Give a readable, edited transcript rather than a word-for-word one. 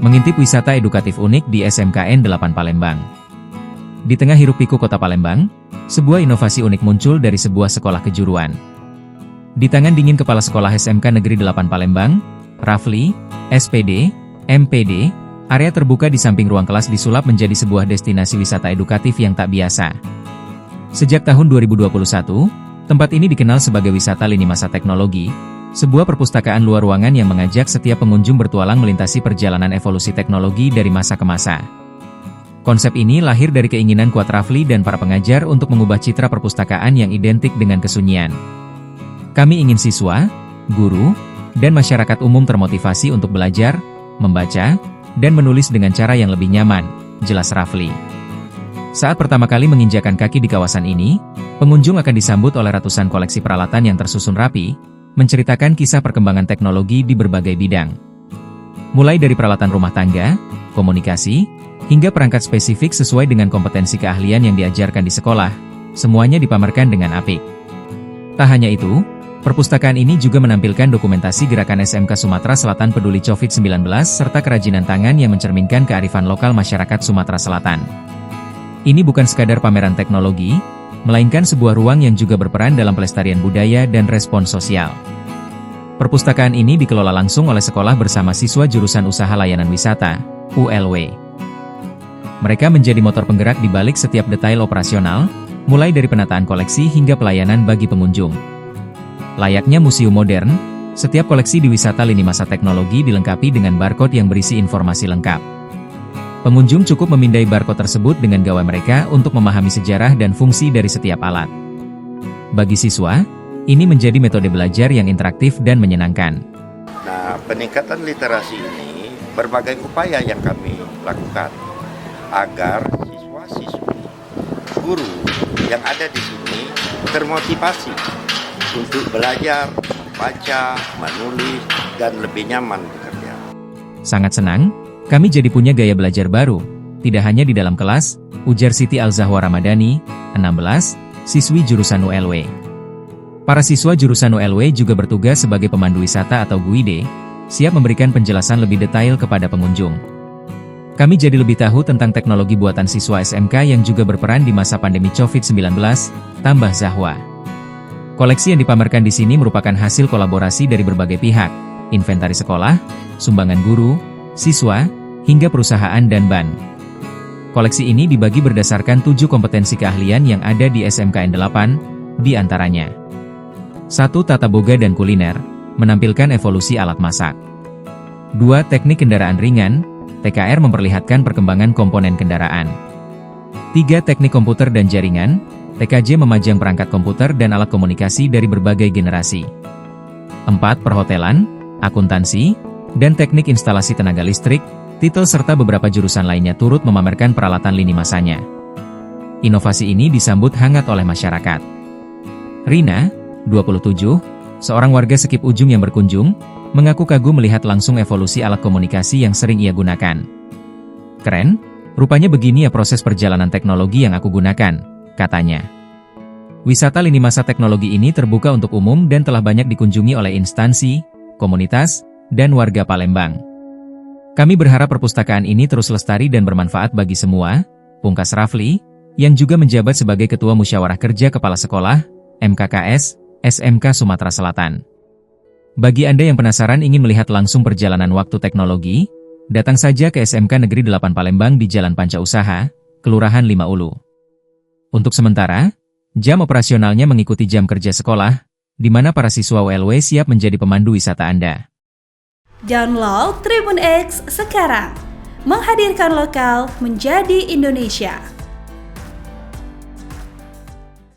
mengintip wisata edukatif unik di SMKN 8 Palembang. Di tengah hiruk-pikuk kota Palembang, sebuah inovasi unik muncul dari sebuah sekolah kejuruan. Di tangan dingin Kepala Sekolah SMK Negeri 8 Palembang, Rafli, SPD, MPD, area terbuka di samping ruang kelas disulap menjadi sebuah destinasi wisata edukatif yang tak biasa. Sejak tahun 2021, tempat ini dikenal sebagai wisata lini masa teknologi, sebuah perpustakaan luar ruangan yang mengajak setiap pengunjung bertualang melintasi perjalanan evolusi teknologi dari masa ke masa. Konsep ini lahir dari keinginan kuat Rafli dan para pengajar untuk mengubah citra perpustakaan yang identik dengan kesunyian. Kami ingin siswa, guru, dan masyarakat umum termotivasi untuk belajar, membaca, dan menulis dengan cara yang lebih nyaman, jelas Rafli. Saat pertama kali menginjakan kaki di kawasan ini, pengunjung akan disambut oleh ratusan koleksi peralatan yang tersusun rapi, menceritakan kisah perkembangan teknologi di berbagai bidang. Mulai dari peralatan rumah tangga, komunikasi, hingga perangkat spesifik sesuai dengan kompetensi keahlian yang diajarkan di sekolah, semuanya dipamerkan dengan apik. Tak hanya itu, perpustakaan ini juga menampilkan dokumentasi gerakan SMK Sumatera Selatan peduli COVID-19 serta kerajinan tangan yang mencerminkan kearifan lokal masyarakat Sumatera Selatan. Ini bukan sekadar pameran teknologi, melainkan sebuah ruang yang juga berperan dalam pelestarian budaya dan respons sosial. Perpustakaan ini dikelola langsung oleh sekolah bersama siswa jurusan Usaha Layanan Wisata, ULW. Mereka menjadi motor penggerak di balik setiap detail operasional, mulai dari penataan koleksi hingga pelayanan bagi pengunjung. Layaknya museum modern, setiap koleksi di wisata lini masa teknologi dilengkapi dengan barcode yang berisi informasi lengkap. Pengunjung cukup memindai barcode tersebut dengan gawai mereka untuk memahami sejarah dan fungsi dari setiap alat. Bagi siswa, ini menjadi metode belajar yang interaktif dan menyenangkan. Nah, peningkatan literasi ini berbagai upaya yang kami lakukan agar siswa-siswi, guru yang ada di sini termotivasi untuk belajar, baca, menulis, dan lebih nyaman bekerja. Sangat senang, kami jadi punya gaya belajar baru, tidak hanya di dalam kelas, ujar Siti Al-Zahwa Ramadhani, 16, siswi jurusan ULW. Para siswa jurusan ULW juga bertugas sebagai pemandu wisata atau guide, siap memberikan penjelasan lebih detail kepada pengunjung. Kami jadi lebih tahu tentang teknologi buatan siswa SMK yang juga berperan di masa pandemi COVID-19, tambah Zahwa. Koleksi yang dipamerkan di sini merupakan hasil kolaborasi dari berbagai pihak, inventaris sekolah, sumbangan guru, siswa, hingga perusahaan dan ban. Koleksi ini dibagi berdasarkan 7 kompetensi keahlian yang ada di SMKN 8, di antaranya 1. Tata boga dan kuliner, menampilkan evolusi alat masak. 2. Teknik kendaraan ringan, TKR memperlihatkan perkembangan komponen kendaraan. 3. Teknik komputer dan jaringan, TKJ memajang perangkat komputer dan alat komunikasi dari berbagai generasi. 4. Perhotelan, akuntansi, dan teknik instalasi tenaga listrik, titel serta beberapa jurusan lainnya turut memamerkan peralatan lini masanya. Inovasi ini disambut hangat oleh masyarakat. Rina, 27, seorang warga Sekip Ujung yang berkunjung, mengaku kagum melihat langsung evolusi alat komunikasi yang sering ia gunakan. Keren, rupanya begini ya proses perjalanan teknologi yang aku gunakan, katanya. Wisata lini masa teknologi ini terbuka untuk umum dan telah banyak dikunjungi oleh instansi, komunitas, dan warga Palembang. Kami berharap perpustakaan ini terus lestari dan bermanfaat bagi semua, pungkas Rafli, yang juga menjabat sebagai Ketua Musyawarah Kerja Kepala Sekolah, MKKS, SMK Sumatera Selatan. Bagi Anda yang penasaran ingin melihat langsung perjalanan waktu teknologi, datang saja ke SMK Negeri 8 Palembang di Jalan Panca Usaha, Kelurahan 5 Ulu. Untuk sementara, jam operasionalnya mengikuti jam kerja sekolah, di mana para siswa ULW siap menjadi pemandu wisata Anda. Download Tribun X sekarang, menghadirkan lokal menjadi Indonesia.